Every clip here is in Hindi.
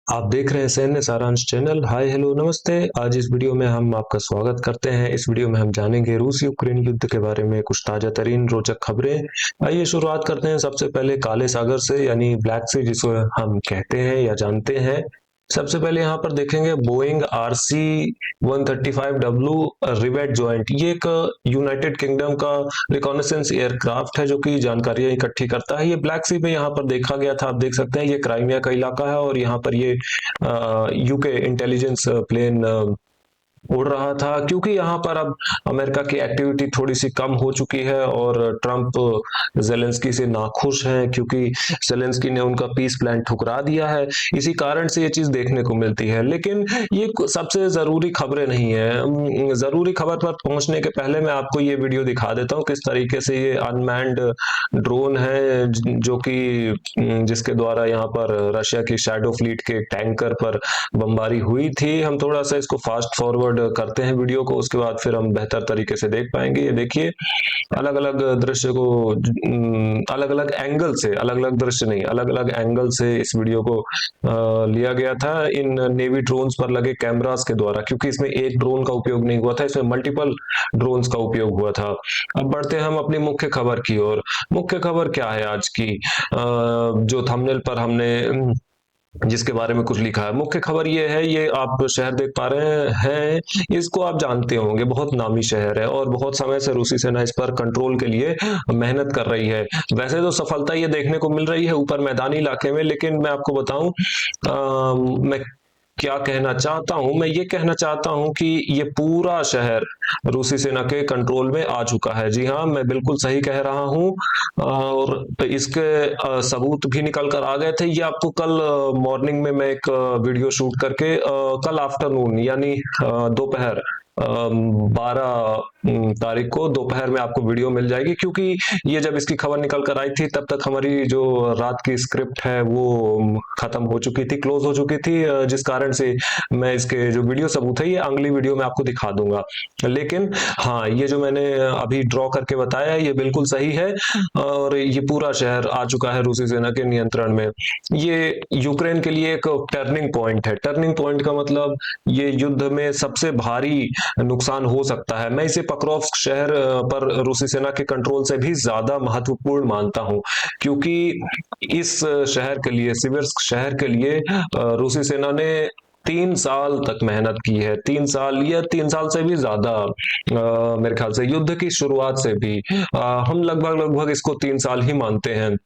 आप देख रहे हैं सैन्य सारांश चैनल। हाय हेलो नमस्ते। आज इस वीडियो में हम आपका स्वागत करते हैं। इस वीडियो में हम जानेंगे रूस यूक्रेन युद्ध के बारे में कुछ ताजा तरीन रोचक खबरें। आइए शुरुआत करते हैं सबसे पहले काले सागर से, यानी ब्लैक सी जिसको हम कहते हैं या जानते हैं। सबसे पहले यहाँ पर देखेंगे बोइंग RC-135W रिवेट जॉइंट। ये एक यूनाइटेड किंगडम का रिकॉनेसेंस एयरक्राफ्ट है जो कि जानकारियां इकट्ठी करता है। ये ब्लैक सी में यहाँ पर देखा गया था। आप देख सकते हैं ये क्राइमिया का इलाका है और यहाँ पर ये यूके इंटेलिजेंस प्लेन उड़ रहा था, क्योंकि यहाँ पर अब अमेरिका की एक्टिविटी थोड़ी सी कम हो चुकी है और ट्रंप जेलेंस्की से नाखुश हैं, क्योंकि जेलेंस्की ने उनका पीस प्लान ठुकरा दिया है। इसी कारण से ये चीज देखने को मिलती है। लेकिन ये सबसे जरूरी खबरें नहीं है। जरूरी खबर पर पहुंचने के पहले मैं आपको ये वीडियो दिखा देता हूँ किस तरीके से ये अनमैन्ड ड्रोन है जो कि जिसके द्वारा यहाँ पर रशिया की शैडो फ्लीट के टैंकर पर बमबारी हुई थी। हम थोड़ा सा इसको फास्ट फॉरवर्ड करते हैं वीडियो को, उसके बाद फिर हम बेहतर तरीके से देख पाएंगे। ये देखिए, अलग अलग दृश्य को अलग अलग एंगल से, अलग अलग दृश्य नहीं, अलग अलग एंगल से इस वीडियो को लिया गया था इन नेवी ड्रोन्स पर लगे कैमरास के द्वारा, क्योंकि इसमें एक ड्रोन का उपयोग नहीं हुआ था, इसमें मल्टीपल ड्रोन्स का उपयोग हुआ था। अब बढ़ते हैं हम अपनी मुख्य खबर की ओर। मुख्य खबर क्या है आज की, जो थंबनेल पर हमने जिसके बारे में कुछ लिखा है। मुख्य खबर ये है, ये आप शहर देख पा रहे हैं, इसको आप जानते होंगे, बहुत नामी शहर है और बहुत समय से रूसी सेना इस पर कंट्रोल के लिए मेहनत कर रही है। वैसे तो सफलता ये देखने को मिल रही है ऊपर मैदानी इलाके में, लेकिन मैं आपको बताऊं मैं क्या कहना चाहता हूं। मैं ये कहना चाहता हूं कि ये पूरा शहर रूसी सेना के कंट्रोल में आ चुका है। जी हाँ, मैं बिल्कुल सही कह रहा हूं। और इसके सबूत भी निकल कर आ गए थे। ये आपको कल मॉर्निंग में मैं एक वीडियो शूट करके कल आफ्टरनून यानी दोपहर 12 तारीख को दोपहर में आपको वीडियो मिल जाएगी, क्योंकि ये जब इसकी खबर निकल कर आई थी तब तक हमारी जो रात की स्क्रिप्ट है वो खत्म हो चुकी थी, क्लोज हो चुकी थी, जिस कारण से मैं इसके जो वीडियो सबूत है ये अगली वीडियो में आपको दिखा दूंगा। लेकिन हाँ, ये जो मैंने अभी ड्रॉ करके बताया ये बिल्कुल सही है और ये पूरा शहर आ चुका है रूसी सेना के नियंत्रण में। ये यूक्रेन के लिए एक टर्निंग पॉइंट है। टर्निंग पॉइंट का मतलब ये युद्ध में सबसे भारी नुकसान हो सकता है। मैं इसे पक्रोव्स्क शहर पर रूसी सेना के कंट्रोल से भी ज्यादा महत्वपूर्ण मानता हूं, क्योंकि इस शहर के लिए, सिविर्स्क शहर के लिए रूसी सेना ने 3 साल तक मेहनत की है। 3 साल या 3 साल से भी ज्यादा, मेरे ख्याल से युद्ध की शुरुआत से भी हम लगभग लगभग इसको 3 साल ही मानते हैं।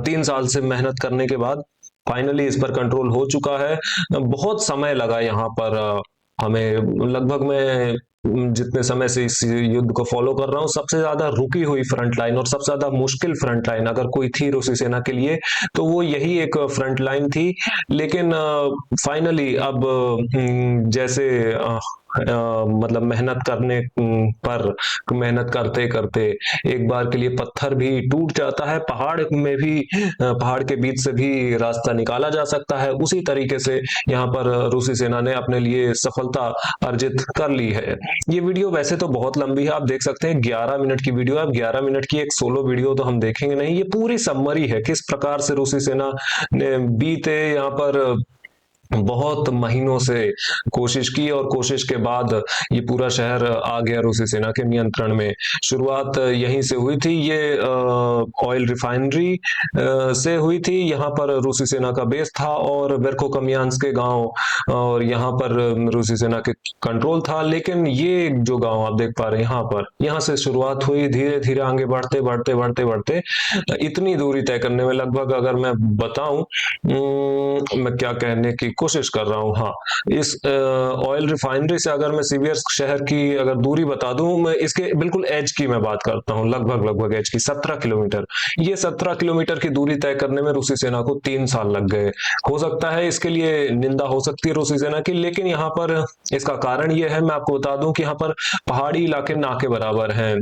3 साल से मेहनत करने के बाद फाइनली इस पर कंट्रोल हो चुका है। बहुत समय लगा यहाँ पर हमें। लगभग मैं जितने समय से इस युद्ध को फॉलो कर रहा हूँ, सबसे ज्यादा रुकी हुई फ्रंट लाइन और सबसे ज्यादा मुश्किल फ्रंट लाइन अगर कोई थी रूसी सेना के लिए तो वो यही एक फ्रंट लाइन थी। लेकिन फाइनली अब जैसे मतलब मेहनत करने पर, मेहनत करते करते एक बार के लिए पत्थर भी टूट जाता है, पहाड़ में भी, पहाड़ के बीच से भी रास्ता निकाला जा सकता है। उसी तरीके से यहाँ पर रूसी सेना ने अपने लिए सफलता अर्जित कर ली है। ये वीडियो वैसे तो बहुत लंबी है, आप देख सकते हैं 11 मिनट की वीडियो है। अब 11 मिनट की एक सोलो वीडियो तो हम देखेंगे नहीं, ये पूरी समरी है किस प्रकार से रूसी सेना ने बीते यहाँ पर बहुत महीनों से कोशिश की और कोशिश के बाद ये पूरा शहर आ गया रूसी सेना के नियंत्रण में। शुरुआत यहीं से हुई थी, ये ऑयल रिफाइनरी से हुई थी। यहाँ पर रूसी सेना का बेस था और वेरकोकमियान्स्क के गांव और यहाँ पर रूसी सेना के कंट्रोल था। लेकिन ये जो गांव आप देख पा रहे हैं यहाँ पर, यहाँ से शुरुआत हुई, धीरे धीरे आगे बढ़ते बढ़ते बढ़ते बढ़ते इतनी दूरी तय करने में लगभग, अगर मैं बताऊं, मैं क्या कहने की कोशिश कर रहा हूँ, हाँ, इस ऑयल रिफाइनरी से अगर मैं सिवियर्स्क शहर की अगर दूरी बता दूं, मैं इसके बिल्कुल एज की मैं बात करता हूँ, लगभग लगभग एज की 17 किलोमीटर। ये 17 किलोमीटर की दूरी तय करने में रूसी सेना को 3 साल लग गए। हो सकता है इसके लिए निंदा हो सकती है रूसी सेना की, लेकिन यहाँ पर इसका कारण ये है, मैं आपको बता दूं कि यहाँ पर पहाड़ी इलाके ना के बराबर हैं।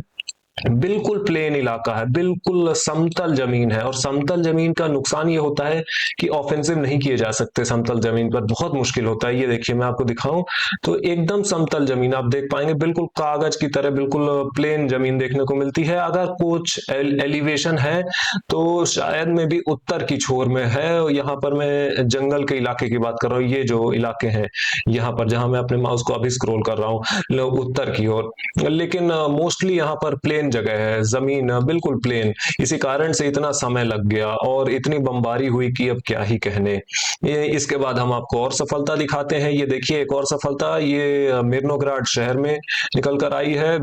बिल्कुल प्लेन इलाका है, बिल्कुल समतल जमीन है, और समतल जमीन का नुकसान ये होता है कि ऑफेंसिव नहीं किए जा सकते समतल जमीन पर, बहुत मुश्किल होता है। ये देखिए मैं आपको दिखाऊं तो एकदम समतल जमीन आप देख पाएंगे, बिल्कुल कागज की तरह बिल्कुल प्लेन जमीन देखने को मिलती है। अगर कुछ एलिवेशन है तो शायद में भी उत्तर की छोर में है। यहाँ पर मैं जंगल के इलाके की बात कर रहा हूँ, ये जो इलाके हैं यहाँ पर जहां मैं अपने माउस को अभी स्क्रॉल कर रहा हूँ उत्तर की ओर, लेकिन मोस्टली यहाँ पर प्लेन जगह है, जमीन बिल्कुल प्लेन। इसी कारण से इतना समय लग गया और इतनी बमबारी हुई कि अब क्या ही कहने। ये इसके बाद हम आपको और सफलता दिखाते हैं। ये देखिए एक और सफलता, ये मिर्नोग्राड शहर में निकल कर आई है।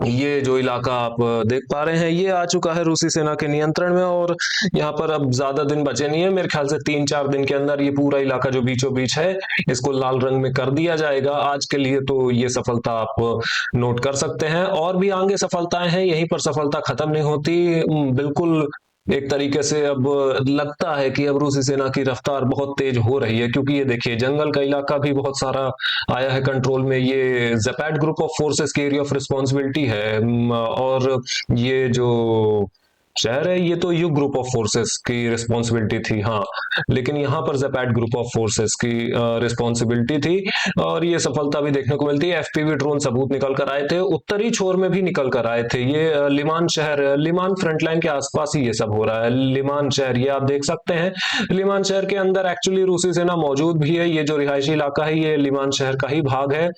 ये जो इलाका आप देख पा रहे हैं ये आ चुका है रूसी सेना के नियंत्रण में, और यहाँ पर अब ज्यादा दिन बचे नहीं है, मेरे ख्याल से 3-4 दिन के अंदर ये पूरा इलाका जो बीचों बीच है इसको लाल रंग में कर दिया जाएगा। आज के लिए तो ये सफलता आप नोट कर सकते हैं, और भी आगे सफलताएं हैं, यहीं पर सफलता खत्म नहीं होती। बिल्कुल एक तरीके से अब लगता है कि अब रूसी सेना की रफ्तार बहुत तेज हो रही है, क्योंकि ये देखिए जंगल का इलाका भी बहुत सारा आया है कंट्रोल में। ये जेपैड ग्रुप ऑफ फोर्सेस की एरिया ऑफ रिस्पॉन्सिबिलिटी है, और ये जो शहर है ये तो यू ग्रुप ऑफ फोर्सेस की रिस्पॉन्सिबिलिटी थी, हाँ, लेकिन यहाँ पर जेपैड ग्रुप ऑफ फोर्सेस की रिस्पॉन्सिबिलिटी थी। और ये सफलता भी देखने को मिलती है। एफपीवी ड्रोन सबूत निकल कर आए थे, उत्तरी छोर में भी निकल कर आए थे। ये लिमान शहर, लिमान फ्रंटलाइन के आसपास ही ये सब हो रहा है। लिमान शहर ये आप देख सकते हैं, लिमान शहर के अंदर एक्चुअली रूसी सेना मौजूद भी है। ये जो रिहायशी इलाका है ये लिमान शहर का ही भाग है,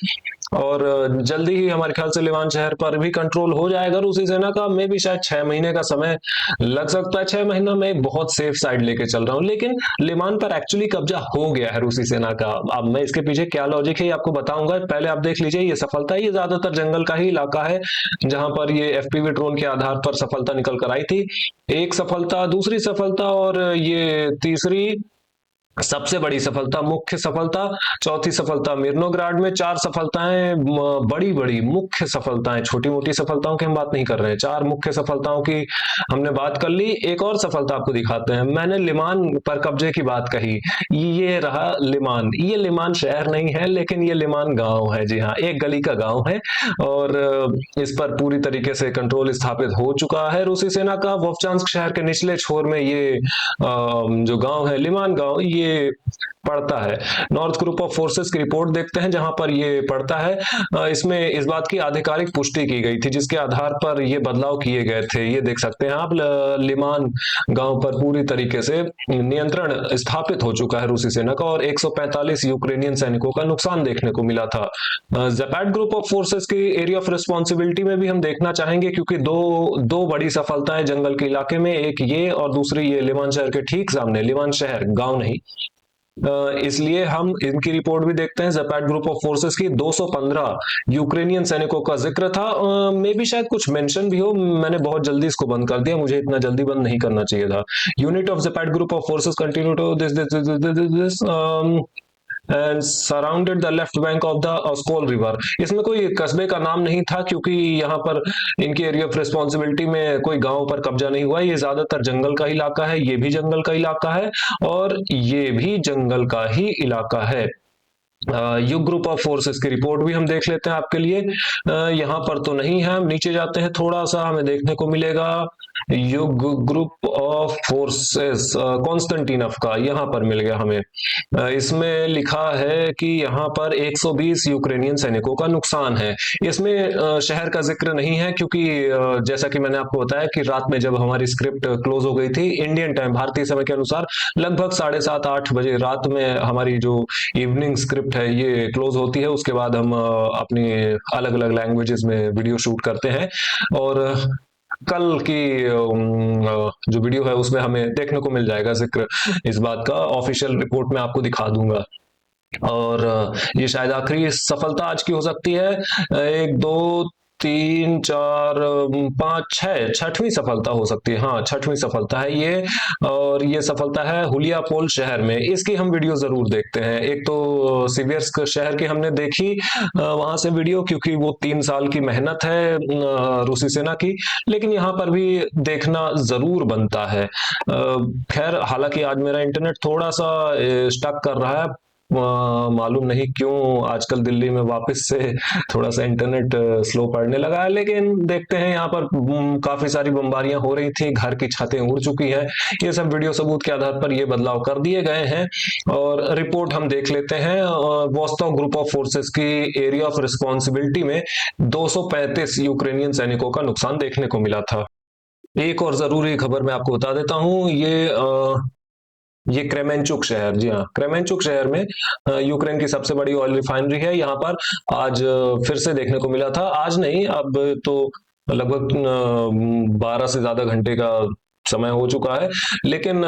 और जल्दी ही हमारे ख्याल से लिमान शहर पर भी कंट्रोल हो जाएगा रूसी सेना का। मे भी शायद 6 महीने का समय लग सकता है। 6 महीना मैं बहुत सेफ साइड लेके चल रहा हूँ, लेकिन लिमान पर एक्चुअली कब्जा हो गया है रूसी सेना का। अब मैं इसके पीछे क्या लॉजिक है ये आपको बताऊंगा, पहले आप देख लीजिए ये सफलता। ये ज्यादातर जंगल का ही इलाका है जहां पर ये एफपीवी ड्रोन के आधार पर सफलता निकल कर आई थी। एक सफलता, दूसरी सफलता, और ये तीसरी सबसे बड़ी सफलता, मुख्य सफलता, चौथी सफलता मिर्नोग्राड में। 4 सफलताएं बड़ी बड़ी मुख्य सफलताएं, छोटी मोटी सफलताओं की हम बात नहीं कर रहे हैं, 4 मुख्य सफलताओं की हमने बात कर ली। एक और सफलता आपको दिखाते हैं। मैंने लिमान पर कब्जे की बात कही, ये रहा लिमान। ये लिमान शहर नहीं है लेकिन ये लिमान गांव है, जी हाँ, एक गली का गांव है, और इस पर पूरी तरीके से कंट्रोल स्थापित हो चुका है रूसी सेना का। वोफचांस्क शहर के निचले छोर में ये जो गांव है लिमान गांव, ये पड़ता है। नॉर्थ ग्रुप ऑफ फोर्सेस की रिपोर्ट देखते हैं जहां पर ये पड़ता है। इसमें इस बात की आधिकारिक पुष्टि की गई थी जिसके आधार पर ये बदलाव किए गए थे। ये देख सकते हैं आप, लिमान गांव पर पूरी तरीके से नियंत्रण स्थापित हो चुका है रूसी सेना का, और 145 यूक्रेनियन सैनिकों का नुकसान देखने को मिला था। जेपैड ग्रुप ऑफ फोर्सेस की एरिया ऑफ रिस्पॉन्सिबिलिटी में भी हम देखना चाहेंगे, क्योंकि दो दो बड़ी सफलताएं जंगल के इलाके में, एक ये और दूसरी ये लिमान शहर के ठीक सामने, लिमान शहर गांव नहीं। इसलिए हम इनकी रिपोर्ट भी देखते हैं। जेपैड ग्रुप ऑफ फोर्सेस की 215 यूक्रेनियन सैनिकों का जिक्र था। मे भी शायद कुछ मेंशन भी हो, मैंने बहुत जल्दी इसको बंद कर दिया, मुझे इतना जल्दी बंद नहीं करना चाहिए था। Unit of Zapad group of forces continue to this end surrounded the left bank of the Oskol river. इसमें कोई कस्बे का नाम नहीं था, क्योंकि यहाँ पर इनकी एरिया ऑफ रिस्पॉन्सिबिलिटी में कोई गांव पर कब्जा नहीं हुआ। ये ज्यादातर जंगल का इलाका है, ये भी जंगल का इलाका है, और ये भी जंगल का ही इलाका है। युग ग्रुप ऑफ फोर्सेस की रिपोर्ट भी हम देख लेते हैं आपके लिए। यहाँ पर तो नहीं है, हम नीचे जाते हैं थोड़ा सा, हमें देखने को मिलेगा युग ग्रुप ऑफ फोर्सेस कॉन्स्टेंटिनोव का, यहाँ पर मिल गया हमें। इसमें लिखा है कि यहाँ पर 120 यूक्रेनियन सैनिकों का नुकसान है। इसमें शहर का जिक्र नहीं है, क्योंकि जैसा कि मैंने आपको बताया कि रात में जब हमारी स्क्रिप्ट क्लोज हो गई थी इंडियन टाइम, भारतीय समय के अनुसार लगभग 7:30-8 बजे रात में हमारी जो इवनिंग स्क्रिप्ट है ये क्लोज होती है। उसके बाद हम अपनी अलग अलग लैंग्वेजेस में वीडियो शूट करते हैं, और कल की जो वीडियो है उसमें हमें देखने को मिल जाएगा जिक्र इस बात का। ऑफिशियल रिपोर्ट में आपको दिखा दूंगा। और ये शायद आखिरी सफलता आज की हो सकती है। 1 2 3 4 5 6 छठवीं सफलता हो सकती है, हाँ छठवीं सफलता है ये। और ये सफलता है हुलियापोल शहर में। इसकी हम वीडियो जरूर देखते हैं। एक तो सिवियर्स्क शहर की हमने देखी वहां से वीडियो, क्योंकि वो 3 साल की मेहनत है रूसी सेना की, लेकिन यहाँ पर भी देखना जरूर बनता है। खैर हालांकि आज मेरा इंटरनेट थोड़ा सा स्टक कर रहा है, मालूम नहीं क्यों आजकल दिल्ली में वापस से थोड़ा सा इंटरनेट स्लो पड़ने लगा है, लेकिन देखते हैं। यहाँ पर काफी सारी बमबारियां हो रही थी, घर की छतें उड़ चुकी हैं। ये सब वीडियो सबूत के आधार पर ये बदलाव कर दिए गए हैं। और रिपोर्ट हम देख लेते हैं। वोस्तोव ग्रुप ऑफ फोर्सेस की एरिया ऑफ रिस्पॉन्सिबिलिटी में 235 यूक्रेनियन सैनिकों का नुकसान देखने को मिला था। एक और जरूरी खबर मैं आपको बता देता हूँ। ये क्रेमेंचुक शहर, जी हाँ, क्रेमेंचुक शहर में यूक्रेन की सबसे बड़ी ऑयल रिफाइनरी है। यहाँ पर आज फिर से देखने को मिला था, आज नहीं, अब तो लगभग 12 से ज्यादा घंटे का समय हो चुका है, लेकिन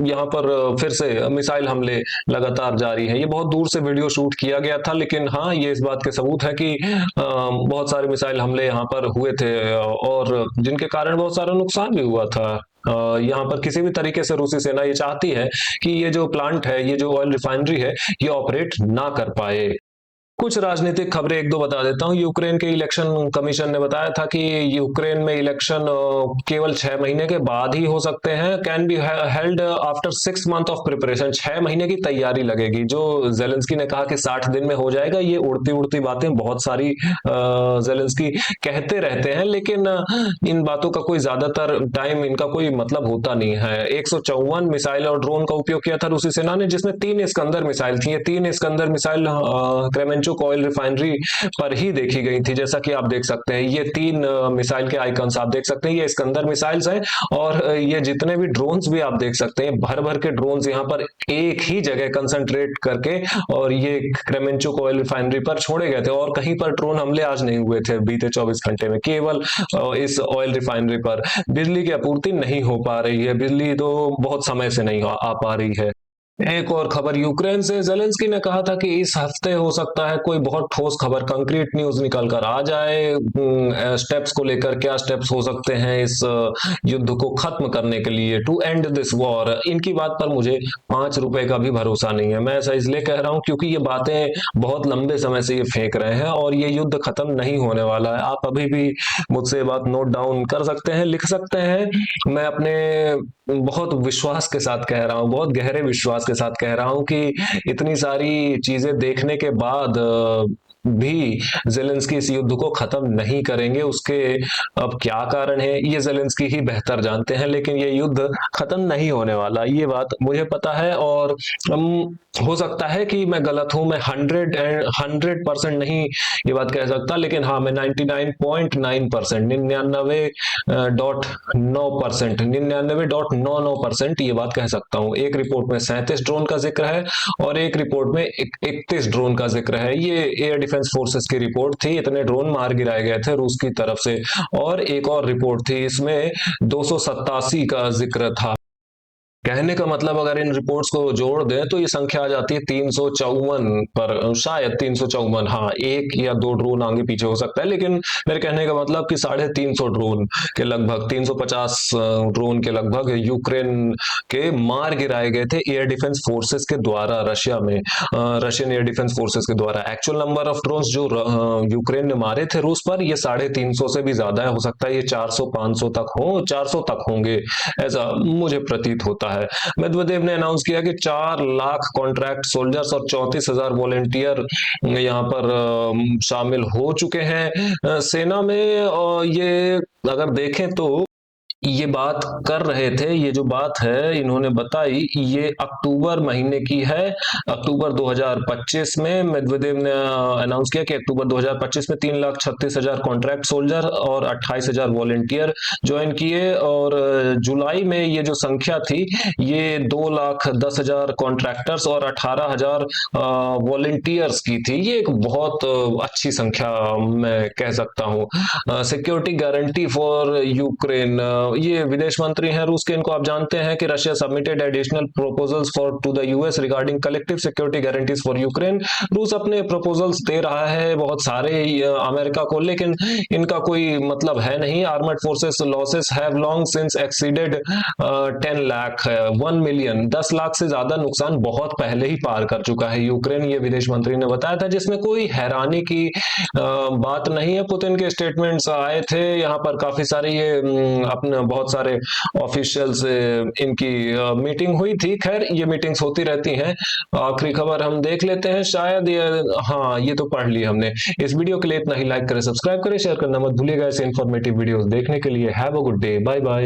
यहाँ पर फिर से मिसाइल हमले लगातार जारी हैं। ये बहुत दूर से वीडियो शूट किया गया था, लेकिन हाँ, ये इस बात के सबूत है कि बहुत सारे मिसाइल हमले यहाँ पर हुए थे, और जिनके कारण बहुत सारा नुकसान भी हुआ था। यहाँ पर किसी भी तरीके से रूसी सेना ये चाहती है कि ये जो प्लांट है, ये जो ऑयल रिफाइनरी है, ये ऑपरेट ना कर पाए। कुछ राजनीतिक खबरें एक दो बता देता हूं। यूक्रेन के इलेक्शन कमीशन ने बताया था कि यूक्रेन में इलेक्शन केवल 6 महीने के बाद ही हो सकते हैं। Can be held after 6 month of preparation. 6 महीने की तैयारी लगेगी। जो जेलेंस्की ने कहा कि 60 दिन में हो जाएगा, ये उड़ती उड़ती बातें बहुत सारी जेलेंस्की कहते रहते हैं, लेकिन इन बातों का कोई ज्यादातर टाइम इनका कोई मतलब होता नहीं है। 154 मिसाइल और ड्रोन का उपयोग किया था रूसी सेना ने, जिसमें 3 इस्कंदर मिसाइल थी। ये 3 इस्कंदर मिसाइल क्रेमेंचुक ऑयल रिफाइनरी पर ही देखी गई थी। जैसा कि आप देख सकते हैं, ये 3 मिसाइल के आइकन्स आप देख सकते हैं, ये इस्कंदर मिसाइल्स हैं। और ये जितने भी ड्रोन्स भी आप देख सकते हैं, भर भर के ड्रोन्स यहाँ पर एक ही जगह कंसंट्रेट करके और ये क्रेमेंचुक ऑयल रिफाइनरी पर छोड़े गए थे। और कहीं पर ड्रोन हमले आज नहीं हुए थे बीते 24 घंटे में, केवल इस ऑयल रिफाइनरी पर। बिजली की आपूर्ति नहीं हो पा रही है, बिजली तो बहुत समय से नहीं आ पा रही है। एक और खबर यूक्रेन से। जेलेंस्की ने कहा था कि इस हफ्ते हो सकता है कोई बहुत ठोस खबर, कंक्रीट न्यूज निकल कर आ जाए। स्टेप्स को लेकर क्या स्टेप्स हो सकते हैं इस युद्ध को खत्म करने के लिए, टू एंड दिस वॉर। इनकी बात पर मुझे 5 रुपए का भी भरोसा नहीं है। मैं ऐसा इसलिए कह रहा हूं क्योंकि ये बातें बहुत लंबे समय से ये फेंक रहे हैं और ये युद्ध खत्म नहीं होने वाला है। आप अभी भी मुझसे बात नोट डाउन कर सकते हैं, लिख सकते हैं। मैं अपने बहुत विश्वास के साथ कह रहा हूं, बहुत गहरे विश्वास के साथ कह रहा हूं कि इतनी सारी चीजें देखने के बाद भी जेलेंस्की इस युद्ध को खत्म नहीं करेंगे। उसके अब क्या कारण है, ये जेलेंस्की ही बेहतर जानते हैं, लेकिन ये युद्ध खत्म नहीं होने वाला, ये बात मुझे पता है। और हो सकता है कि मैं गलत हूं, मैं 100% नहीं ये बात कह सकता, लेकिन हाँ, मैं 99.9%, 99.9%, 99.99% ये बात कह सकता हूँ। एक रिपोर्ट में 37 ड्रोन का जिक्र है और एक रिपोर्ट में 31 ड्रोन का जिक्र है। ये एयर डिफेंस फोर्सेस की रिपोर्ट थी, इतने ड्रोन मार गिराए गए थे रूस की तरफ से। और एक और रिपोर्ट थी, इसमें 287 का जिक्र था। कहने का मतलब अगर इन रिपोर्ट्स को जोड़ दें तो ये संख्या आ जाती है 354 पर, शायद 354। हाँ, एक या दो ड्रोन आगे पीछे हो सकता है, लेकिन मेरे कहने का मतलब कि 350 ड्रोन के लगभग, 350 ड्रोन के लगभग यूक्रेन के मार गिराए गए थे एयर डिफेंस फोर्सेस के द्वारा, रशिया में, रशियन एयर डिफेंस फोर्सेस के द्वारा। एक्चुअल नंबर ऑफ ड्रोन जो यूक्रेन ने मारे थे रूस पर, ये 350 से भी ज्यादा है। हो सकता है ये 400-500 तक हो, 400 तक होंगे, ऐसा मुझे प्रतीत होता है। मेदवेदेव ने अनाउंस किया कि 4 लाख कॉन्ट्रैक्ट सोल्जर्स और 34,000 वॉलेंटियर यहाँ पर शामिल हो चुके हैं सेना में। और ये अगर देखें तो ये बात कर रहे थे, ये जो बात है इन्होंने बताई, ये अक्टूबर महीने की है। अक्टूबर 2025 में मेदवेदेव ने अनाउंस किया कि अक्टूबर 2025 में 3,36,000 कॉन्ट्रैक्ट सोल्जर और 28,000 वॉलेंटियर ज्वाइन किए। और जुलाई में ये जो संख्या थी, ये 2,10,000 कॉन्ट्रैक्टर्स और 18,000 वॉलेंटियर्स की थी। ये एक बहुत अच्छी संख्या मैं कह सकता हूँ। सिक्योरिटी गारंटी फॉर यूक्रेन, ये विदेश मंत्री हैं रूस के, इनको आप जानते हैं कि Russia submitted additional proposals for to the US regarding collective security guarantees for Ukraine. रूस अपने प्रपोजल्स दे रहा है बहुत सारे अमेरिका को, लेकिन इनका कोई मतलब है नहीं। Armoured forces losses have long since exceeded 10 lakh, 1 million, 10 lakh से ज्यादा नुकसान बहुत पहले ही पार कर चुका है यूक्रेन, ये विदेश मंत्री ने बताया था, जिसमें कोई हैरानी की बात नहीं है। पुतिन के स्टेटमेंट्स आए थे यहाँ पर, काफी सारे ये अपने बहुत सारे ऑफिशियल्स इनकी मीटिंग हुई थी। खैर ये मीटिंग्स होती रहती हैं। आखिरी खबर हम देख लेते हैं शायद ये, हाँ ये तो पढ़ ली हमने। इस वीडियो के लिए इतना ही। लाइक करें, सब्सक्राइब करें, शेयर करना मत भूलिएगा ऐसे इन्फॉर्मेटिव वीडियोस देखने के लिए। Have a good day, bye bye.